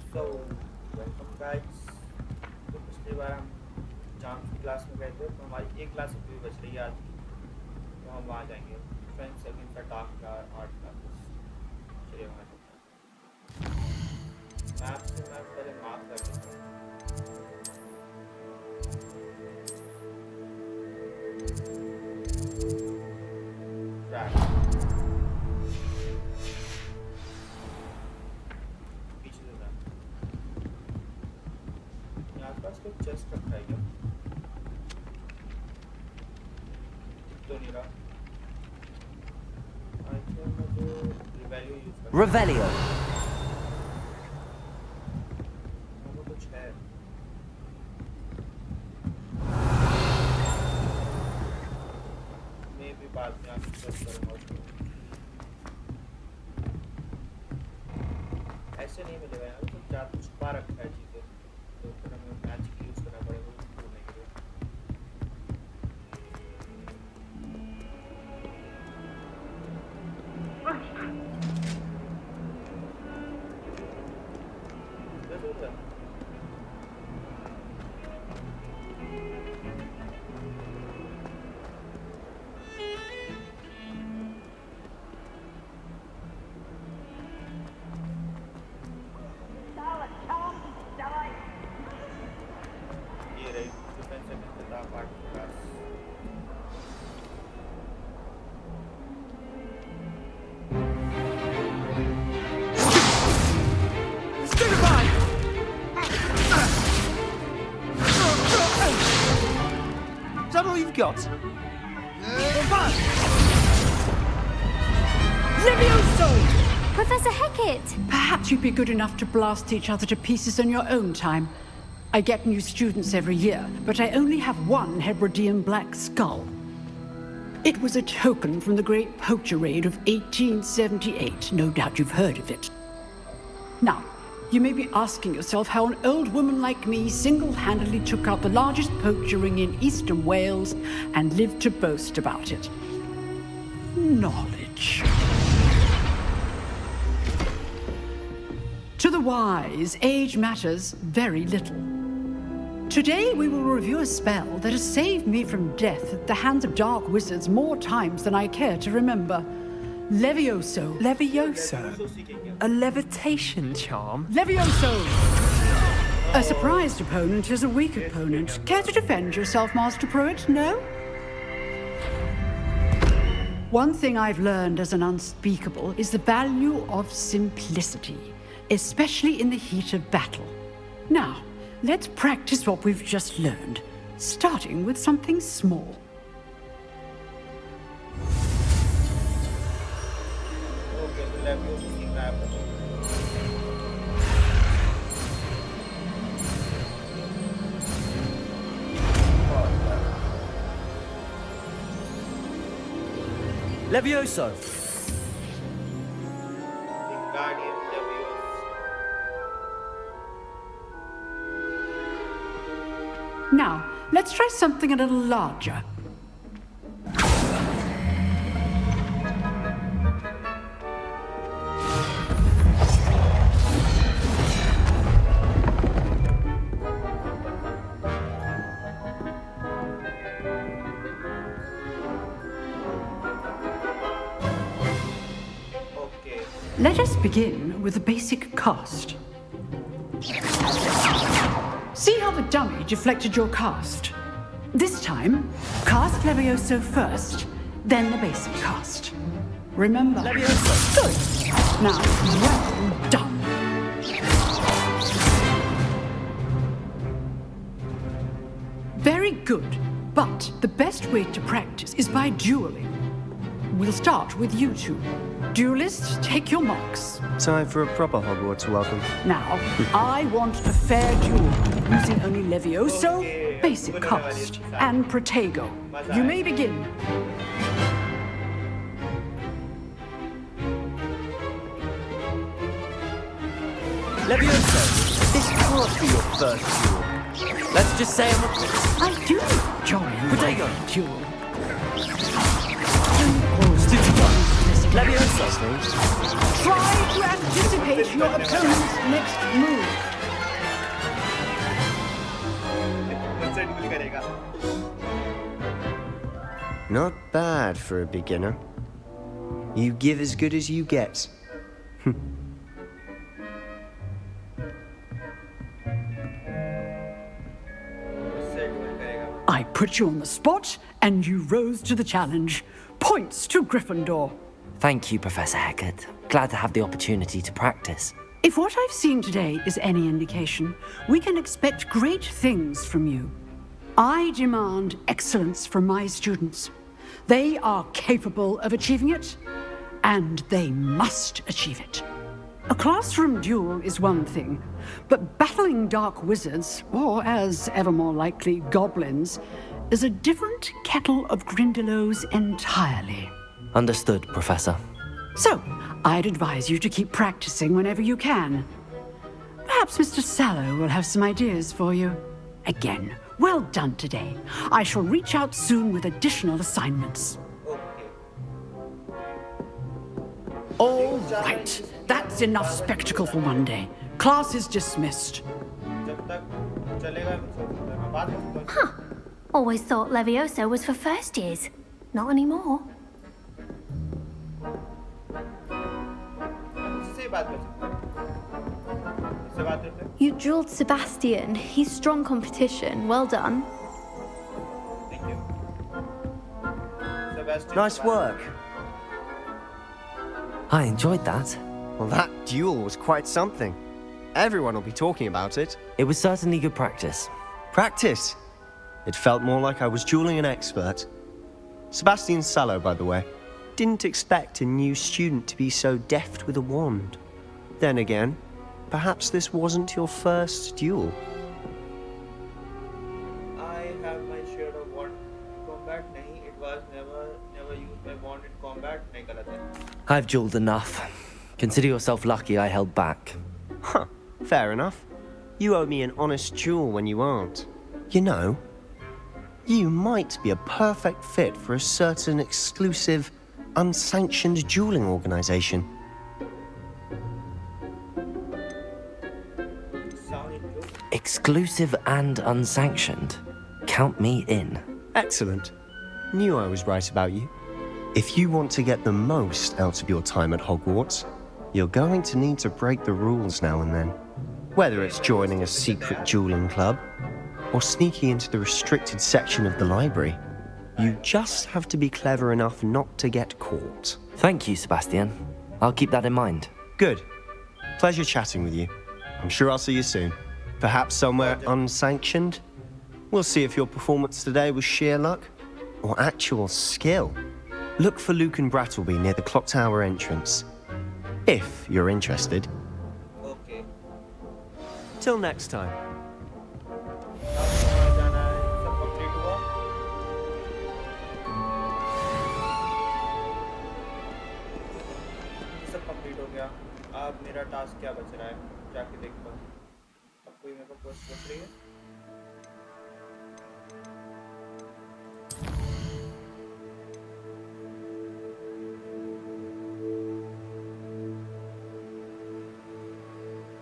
So welcome guys. तो पिछली बार हम चांस की क्लास में गए थे, तो हमारी एक क्लास अभी बच रही है आज की। तो हम वहाँ जाएंगे। फ्रेंड्स सेकंड का डार्क का आर्ट क्लासेस। चलिए वहाँ चलते हैं। मैप से मैं पहले मार्क कर देता हूँ। ट्रैक पीछे से था। यहाँ आसपास कोई चेस्ट रखा है क्या? तो नहीं रहा। आई थिंक मुझे रिवैल्यू यूज करना है। Revelio. वो कुछ है। मैं भी बाद में आपको चेक करूँगा उसको। ऐसे नहीं मिलेगा यार, तो क्या कुछ छुपा रखा है चीज़ें, तो फिर हमें मैजिक यूज़ करना पड़ेगा उसको ढूंढने के लिए। कैसे होता है? ये रही डिफेंस सेकंड का part class. Is that all you've got? Levioso! Professor Hecat! Perhaps you'd be good enough to blast each other to pieces in your own time. I get new students every year, but I only have one Hebridean black skull. It was a token from the Great Poacher Raid of 1878. No doubt you've heard of it. Now, you may be asking yourself how an old woman like me single-handedly took out the largest poacher ring in eastern Wales and lived to boast about it. Knowledge. To the wise, age matters very little. Today we will review a spell that has saved me from death at the hands of dark wizards more times than I care to remember. Levioso. Levioso? A levitation charm? Levioso! A surprised opponent is a weak opponent. Care to defend yourself, Master Pruitt? No? One thing I've learned as an unspeakable is the value of simplicity, especially in the heat of battle. Now, let's practice what we've just learned, starting with something small. Okay, तो laptop सीख रहा है आपका। Levioso. Guardian Leviosa. Now, let's try something a little larger. Okay. Let us begin with a basic cast. See how the dummy deflected your cast? This time, cast Levioso first, then the basic cast. Remember? Levioso. Good. Now, well done. Very good. But the best way to practice is by dueling. We'll start with you two. Duelists, take your marks. Time for a proper Hogwarts welcome. Now, I want a fair duel, using only Levioso, Okay, basic I'm gonna cast, ready. and Protego. You may begin. Levioso. This can't be your first duel. Let's just say I'm a... I do join Protego. my duel. Levioso. Try to anticipate your opponent's next move. से deal करेगा। Not bad for a beginner. You give as good as you get. उससे deal करेगा। I put you on the spot, and you rose to the challenge. Points to Gryffindor. Thank you, Professor Hecat. Glad to have the opportunity to practice. If what I've seen today is any indication, we can expect great things from you. I demand excellence from my students. They are capable of achieving it, and they must achieve it. A classroom duel is one thing, but battling dark wizards, or as ever more likely, goblins, is a different kettle of Grindylows entirely. Understood, Professor. So, I'd advise you to keep practicing whenever you can. Perhaps Mr. Sallow will have some ideas for you. Again, well done today. I shall reach out soon with additional assignments. Okay. All right, that's enough spectacle for one day. Class is dismissed. जब तक चलेगा मैं चल सकता है। मैं बात कर सकता हूँ। Always thought Levioso was for first years. Not anymore. मैं किसी से ही बात कर सकता हूँ। किससे बात करते हैं? You drilled Sebastian. He's strong competition. Well done. Thank you. Sebastian Nice से बात- work. I enjoyed that. Well, that duel was quite something. Everyone will be talking about it. It was certainly good practice. Practice. It felt more like I was dueling an expert. Sebastian Sallow, by the way. Didn't expect a new student to be so deft with a wand. Then again, perhaps this wasn't your first duel. I have my share of wand combat. नहीं, it was never used my wand in combat. नहीं गलत है. I've dueled enough. Consider yourself lucky I held back. Huh, fair enough. You owe me an honest duel when you aren't. You know, you might be a perfect fit for a certain exclusive, unsanctioned dueling organization. Sound intro. Exclusive and unsanctioned. Count me in. Excellent. Knew I was right about you. If you want to get the most out of your time at Hogwarts, you're going to need to break the rules now and then. Whether it's joining a secret dueling club or sneaking into the restricted section of the library, you just have to be clever enough not to get caught. Thank you, Sebastian. I'll keep that in mind. Good. Pleasure chatting with you. I'm sure I'll see you soon. Perhaps somewhere unsanctioned? We'll see if your performance today was sheer luck or actual skill. Look for Luke and Brattleby near the clock tower entrance. If you're interested. Okay. Till next time. अब कहाँ जाना है? सब complete हुआ? सब complete हो गया। अब मेरा टास्क क्या बच रहा है? जाके देखता हूँ। अब कोई मेरे को क्वेश्चन पूछ रही है?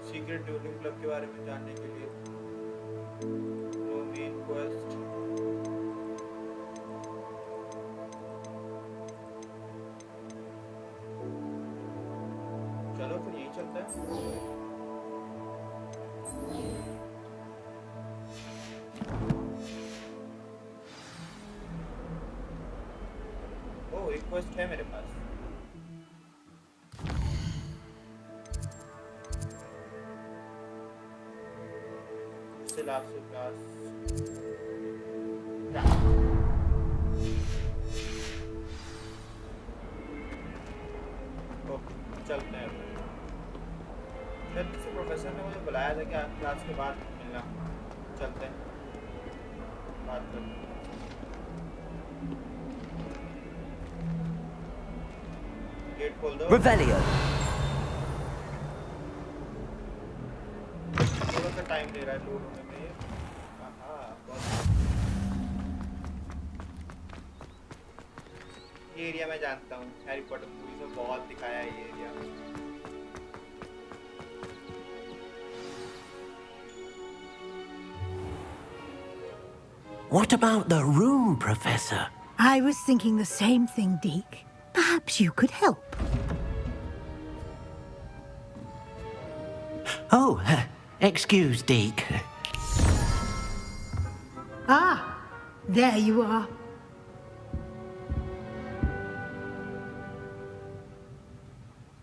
सीक्रेट ड्यूलिंग क्लब के बारे में जानने के लिए नो मेन क्वेस्ट चलो फिर यही चलता है ओ एक क्वेस्ट है मेरे पास still have to class. Okay चलते हैं शायद किसी प्रोफेसर ने मुझे बुलाया था कि आज क्लास के बाद मिलना चलते हैं बात करते हैं गेट खोल दो Revelio. थोड़ा सा टाइम ले रहा है लोड होने में ये एरिया मैं जानता हूँ हैरी पॉटर मूवीज में बहुत दिखाया है ये area What about the room, Professor? I was thinking the same thing, Deke. Perhaps you could help. Oh, excuse, Deke. Ah, there you are.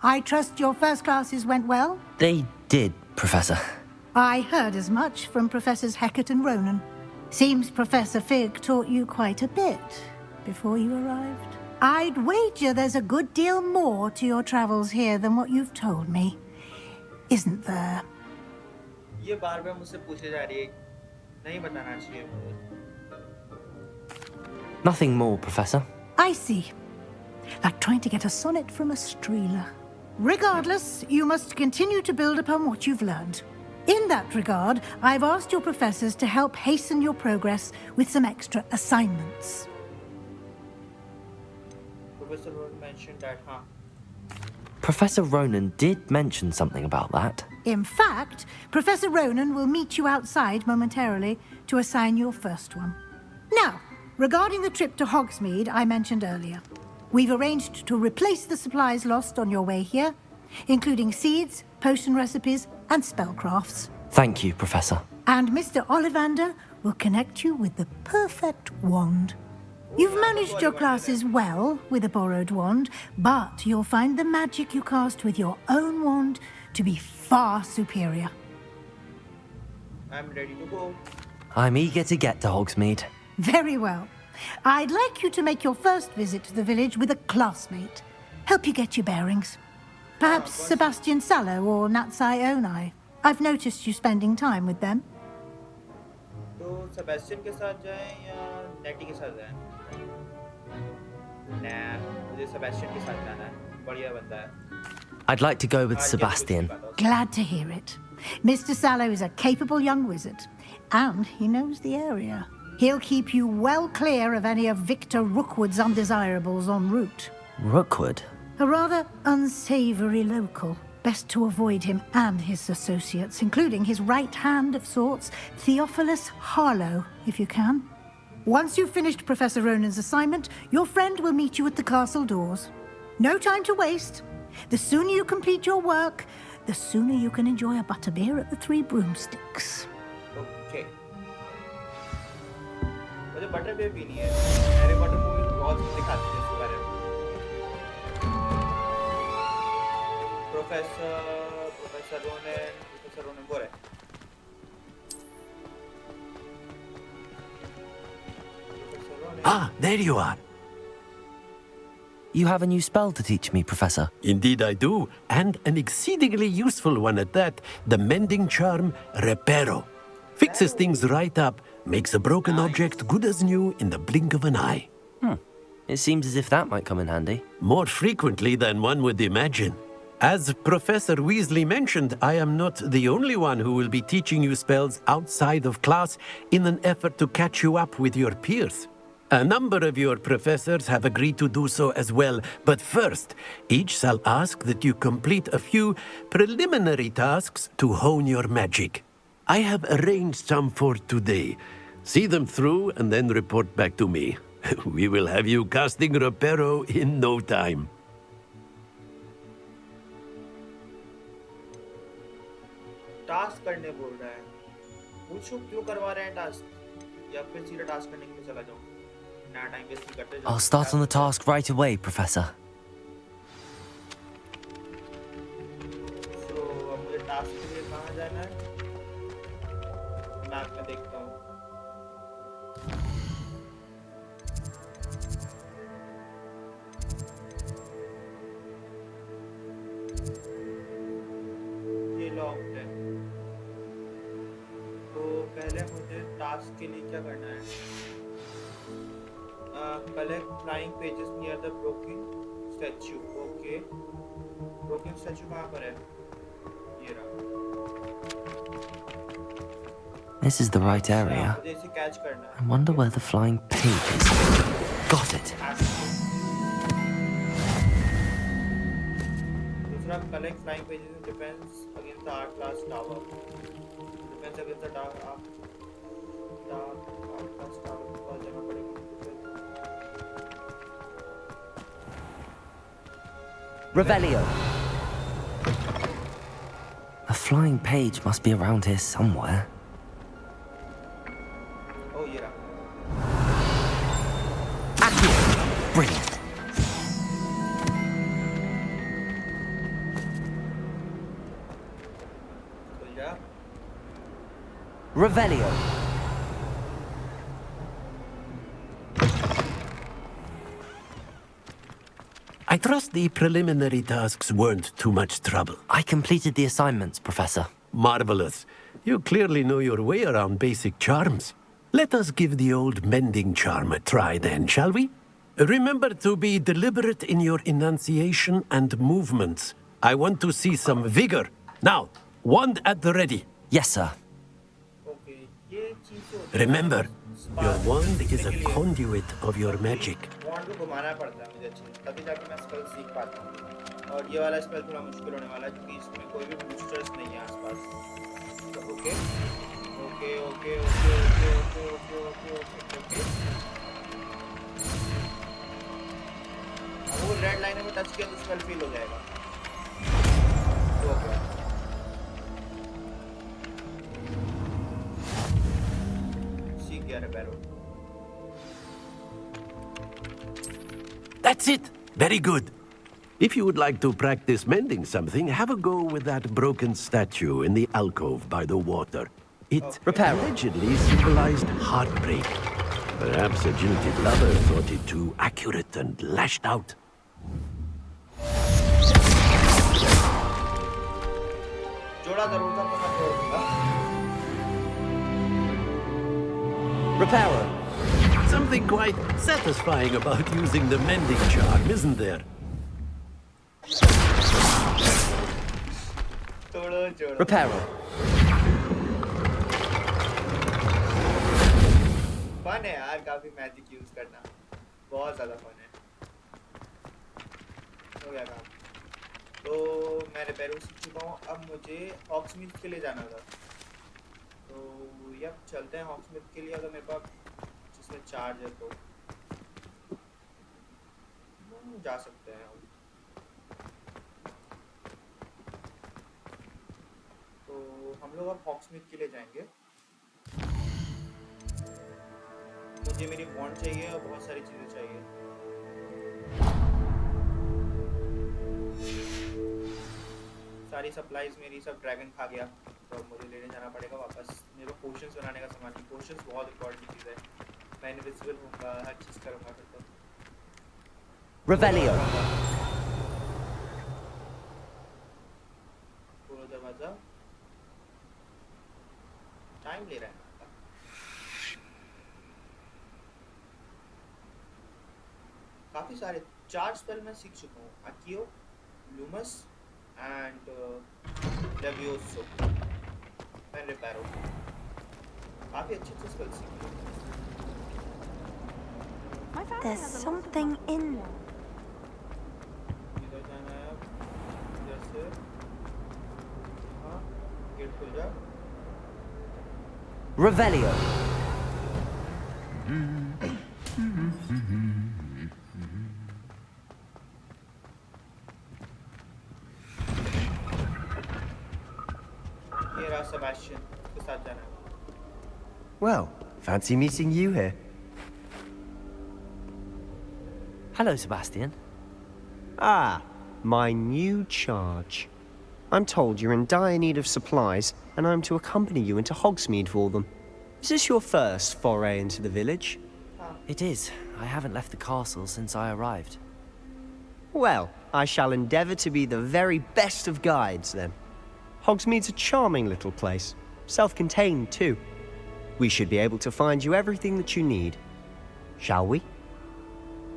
I trust your first classes went well? They did, Professor. I heard as much from Professors Hecat and Ronan. Seems Professor Fig taught you quite a bit before you arrived. I'd wager there's a good deal more to your travels here than what you've told me. Isn't there? ये बार-बार मुझसे पूछे जा रही है, नहीं बताना चाहिए मुझे। Nothing more, Professor. I see. Like trying to get a sonnet from a streeler. Regardless, you must continue to build upon what you've learned. In that regard, I've asked your professors to help hasten your progress with some extra assignments. Professor Ronan mentioned that, huh? Professor Ronan did mention something about that. In fact, Professor Ronan will meet you outside momentarily to assign your first one. Now, regarding the trip to Hogsmeade I mentioned earlier, we've arranged to replace the supplies lost on your way here, including seeds, potion recipes, and spellcrafts. Thank you, Professor. And Mr. Ollivander will connect you with the perfect wand. You've managed your classes well with a borrowed wand, but you'll find the magic you cast with your own wand to be far superior. I'm ready to go. I'm eager to get to Hogsmeade. Very well. I'd like you to make your first visit to the village with a classmate. Help you get your bearings. Perhaps Sebastian Sallow or Natsai Onai. I've noticed you spending time with them. तो Sebastian के साथ जाएं या नेटी के साथ जाएं? Nah, मुझे Sebastian के साथ जाना है। बढ़िया बंदा है। I'd like to go with Sebastian. Glad to hear it. Mr. Sallow is a capable young wizard, and he knows the area. He'll keep you well clear of any of Victor Rookwood's undesirables en route. Rookwood? A rather unsavory local. Best to avoid him and his associates, including his right hand of sorts, Theophilus Harlow, if you can. Once you've finished Professor Ronan's assignment, your friend will meet you at the castle doors. No time to waste. The sooner you complete your work, the sooner you can enjoy a butterbeer at the Three Broomsticks. Okay. मुझे butter बेर पीनी है। Harry Potter movie बहुत दिखाती है इसके बारे में। प्रोफेसर रोनन बोल रहे हैं। Ah, there you are. You have a new spell to teach me, Professor. Indeed I do, and an exceedingly useful one at that, the mending charm Reparo. Fixes things right up, makes a broken object good as new in the blink of an eye. It seems as if that might come in handy. More frequently than one would imagine. As Professor Weasley mentioned, I am not the only one who will be teaching you spells outside of class in an effort to catch you up with your peers. A number of your professors have agreed to do so as well, but first, each shall ask that you complete a few preliminary tasks to hone your magic. I have arranged some for today. See them through and then report back to me. We will have you casting Reparo in no time. Task करने बोल रहा है। पूछो क्यों करवा रहे हैं task या फिर सीधा टास्क करने के लिए चला जाऊं। नया टाइम वेस्ट नहीं करते। I'll start on the task right away, Professor. So अब मुझे टास्क के लिए कहाँ जाना है? मैप में देखता हूँ। ये लॉक्ड है। तो पहले मुझे टास्क के लिए क्या करना है? Collect flying pages near the broken statue. Okay. Broken statue कहाँ पर है? ये रहा। This is the right area. मुझे इसे कैच करना है। I wonder where the flying page is. Got it. दूसरा collect flying pages in defense against the art class tower. Defense against the dark tower के पास जाना पड़ेगा मुझे फिर। Revelio. A flying page must be around here somewhere. ओ ये रहा। Brilliant. खुल जा। Revelio. I trust the preliminary tasks weren't too much trouble. I completed the assignments, Professor. Marvelous. You clearly know your way around basic charms. Let us give the old mending charm a try then, shall we? Remember to be deliberate in your enunciation and movements. I want to see some vigor. Now, wand at the ready. Yes, sir. Okay ये चीज़ होती है। Remember, your wand is a सीखने के लिए conduit of your magic. वॉन्ड को घुमाना पड़ता है मुझे अच्छे से, तभी जाके मैं स्पेल सीख पाता हूँ। और ये वाला स्पेल थोड़ा मुश्किल होने वाला है क्योंकि इसमें कोई भी बूस्टर्स नहीं है आसपास। तो okay okay okay okay okay okay okay okay okay okay. अब वो रेड लाइन में टच किया तो स्पेल फेल हो जाएगा। तो ओके सीख गया रिपेरो। That's it. Very good. If you would like to practice mending something, have a go with that broken statue in the alcove by the water. It Repair. allegedly symbolized heartbreak. Perhaps a jilted lover thought it too accurate and lashed out. जोड़ा जरूर था पर मैं तोड़ दूंगा। Reparo. Something quite satisfying about using the mending charm, isn't there? तोड़ो जोड़ो। Reparo. Fun है यार काफी मैजिक यूज करना, बहुत ज्यादा फन है। हो गया काम। तो मैं रिपेयरो सीख चुका हूँ, अब मुझे हॉक्समिथ के लिए जाना था। तो यप चलते हैं हॉक्समिथ के लिए, अगर मेरे पास जिसमें चार्ज है तो जा सकते हैं हम। तो हम लोग अब हॉक्समिथ के लिए जाएंगे। मुझे मेरी वॉन्ड चाहिए और बहुत सारी चीजें चाहिए। सारी सप्लाईज मेरी सब ड्रैगन खा गया, तो अब मुझे लेने जाना पड़ेगा वापस। मेरे को पोशंस बनाने का सामान है, पोशंस बहुत इंपॉर्टेंट चीज़ है। मैं इनविजिबल होऊंगा, हर चीज़ करूँगा फिर तो। Revelio. पूरा दरवाज़ा टाइम ले रहा है। काफ़ी सारे 4 स्पेल मैं सीख चुका हूँ, अकियो, लूमस एंड लेवियोसो एंड रिपेरो। काफ़ी अच्छे स्पेल सीखे। There's something in there. इधर जाना है, इधर से। हाँ, गेट खुल जा। Revelio. ये रहा सेबेस्टियन, उसके साथ जाना है। Well, fancy meeting you here. Hello, Sebastian. Ah, my new charge. I'm told you're in dire need of supplies, and I'm to accompany you into Hogsmeade for them. Is this your first foray into the village? It is. I haven't left the castle since I arrived. Well, I shall endeavour to be the very best of guides, then. Hogsmeade's a charming little place, self-contained too. We should be able to find you everything that you need. Shall we?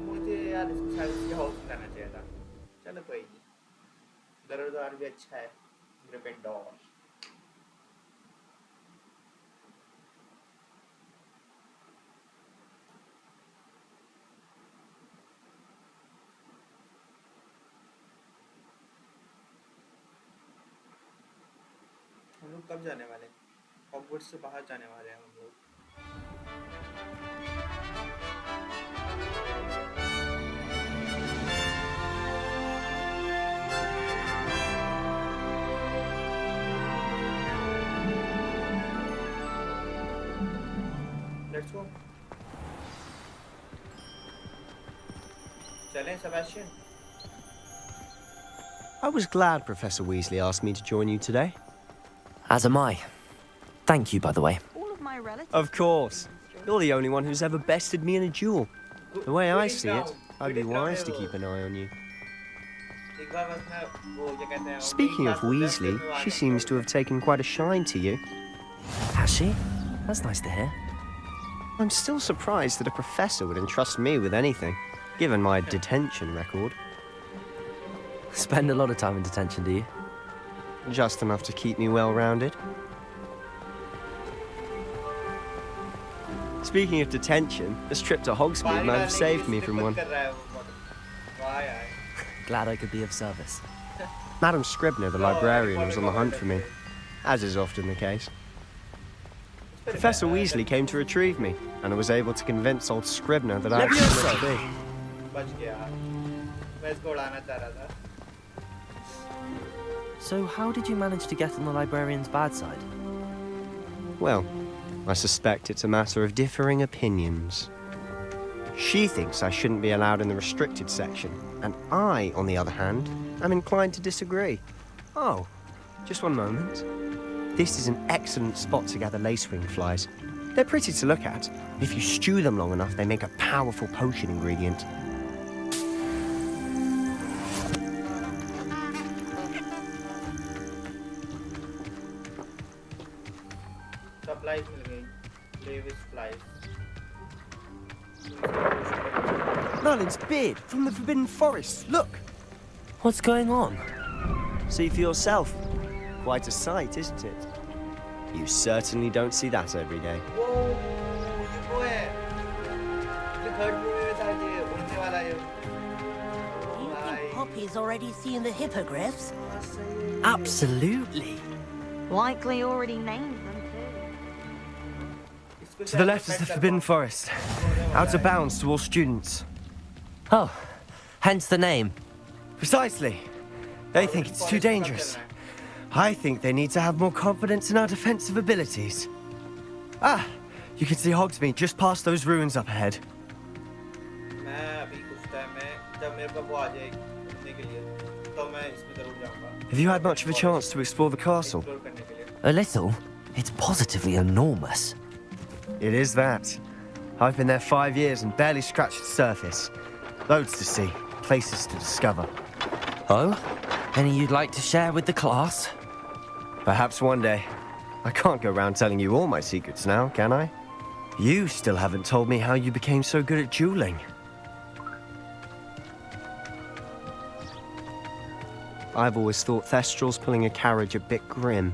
मुझे यार इसके साथ इसके house में जाना चाहिए था। चलो कोई नहीं, दरबार भी अच्छा है, ग्रिफिंडोर। हम लोग कब जाने वाले? हॉगवर्ट्स से बाहर जाने वाले हैं हम लोग। Let's go. चलें Sebastian. I was glad Professor Weasley asked me to join you today. As am I. Thank you, by the way. Of course. You're the only one who's ever bested me in a duel. The way I see it, I'd be wise to keep an eye on you. एक बार बस मैं वो क्या कहते हैं Speaking of Weasley, she seems to have taken quite a shine to you. Has she? That's nice to hear. I'm still surprised that a professor would entrust me with anything, given my detention record. Spend a lot of time in detention, do you? Just enough to keep me well-rounded. Speaking of detention, this trip to Hogsmeade might have saved me from one. Glad I could be of service. Madam Scribner, the librarian, was on the hunt for me, as is often the case. Professor Weasley came to retrieve me, and I was able to convince old Scribner that I was meant to be. बच गया मैं इसको उड़ाना चाह रहा था So how did you manage to get on the librarian's bad side? Well, I suspect it's a matter of differing opinions. She thinks I shouldn't be allowed in the restricted section, and I, on the other hand, am inclined to disagree. Oh, just one moment. This is an excellent spot to gather lacewing flies. They're pretty to look at. If you stew them long enough, they make a powerful potion ingredient. Supplies मिल गई Davis flies Merlin's beard from the Forbidden Forest. Look! What's going on? See for yourself. Quite a sight, isn't it? You certainly don't see that every day. वो ये वो है ये third movie में था ये उड़ने वाला ये You think Poppy's already seeing the hippogriffs? Absolutely. Likely already named them too. To the left is the Forbidden Forest. Out of bounds to all students. Oh, hence the name. Precisely. They think it's too dangerous. I think they need to have more confidence in our defensive abilities. Ah, you can see Hogsmeade just past those ruins up ahead. मैं अभी कुछ time में जब मेरे पास वो आ जाएगी घूमने के लिए तो मैं इसमें जरूर जाऊंगा Have you had much of a chance to explore the castle? Explore करने के लिए A little? It's positively enormous. It is that. I've been there 5 years and barely scratched the surface. Loads to see, places to discover. Oh? Any you'd like to share with the class? Perhaps one day. I can't go around telling you all my secrets now, can I? You still haven't told me how you became so good at dueling. I've always thought Thestrals pulling a carriage a bit grim.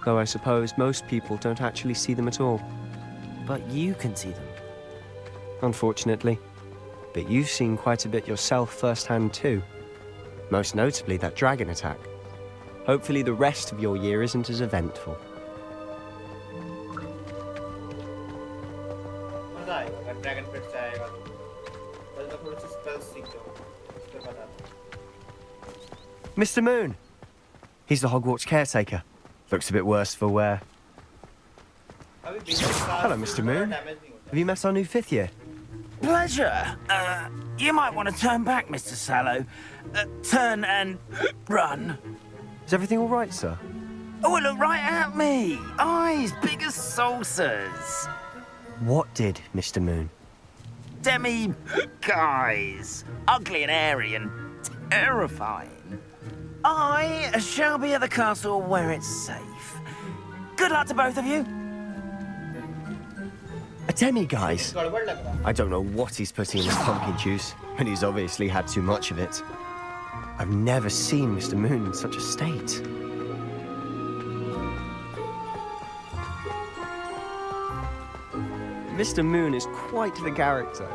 Though I suppose most people don't actually see them at all. But you can see them. Unfortunately. But you've seen quite a bit yourself firsthand too. Most notably that dragon attack. Hopefully the rest of your year isn't as eventful. मजा आएगा अगर dragon पेट से आएगा तो बस मैं थोड़ी सी spells सीख जाऊँ उसके बाद आता हूँ Mr. Moon! He's the Hogwarts caretaker. Looks a bit worse for wear. अभी basic Hello, Mr. Moon. Damage नहीं होता Have you met our new fifth year? Pleasure. You might want to turn back, Mr. Sallow. Turn and run. Is everything all right, sir? Oh, look right at me. Eyes big as saucers. What did, Mr. Moon? Guys. Ugly and airy and terrifying. I shall be at the castle where it's safe. Good luck to both of you. A demi-guise? गड़बड़ लग रहा I don't know what he's putting in his pumpkin juice, but he's obviously had too much of it. I've never seen Mr. Moon in such a state. Mr. Moon is quite the character.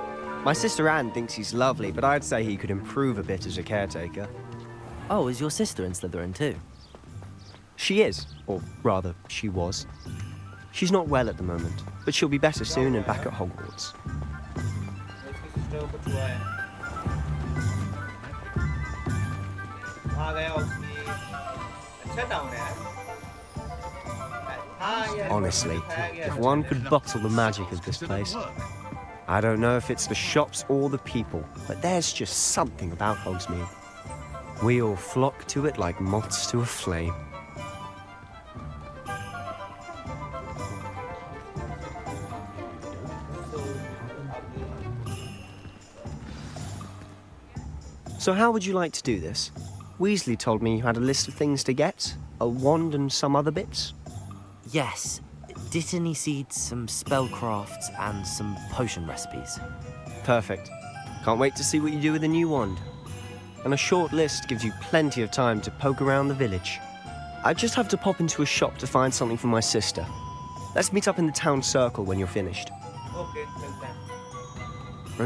My sister Anne thinks he's lovely, but I'd say he could improve a bit as a caretaker. Oh, is your sister in Slytherin too? She is, or rather, she was. She's not well at the moment, but she'll be better soon and back at Hogwarts. उसकी sister को कुछ हुआ है। आ गया उसकी। अच्छा town है यार। हाँ यार। Honestly, if one could bottle the magic of this place. I don't know if it's the shops or the people, but there's just something about Hogsmeade. We all flock to it like moths to a flame. So how would you like to do this? Weasley told me you had a list of things to get, a wand and some other bits. Yes, Dittany seeds, some spellcrafts, and some potion recipes. Perfect. Can't wait to see what you do with the new wand. And a short list gives you plenty of time to poke around the village. I just have to pop into a shop to find something for my sister. Let's meet up in the town circle when you're finished. Okay, मिलते हैं।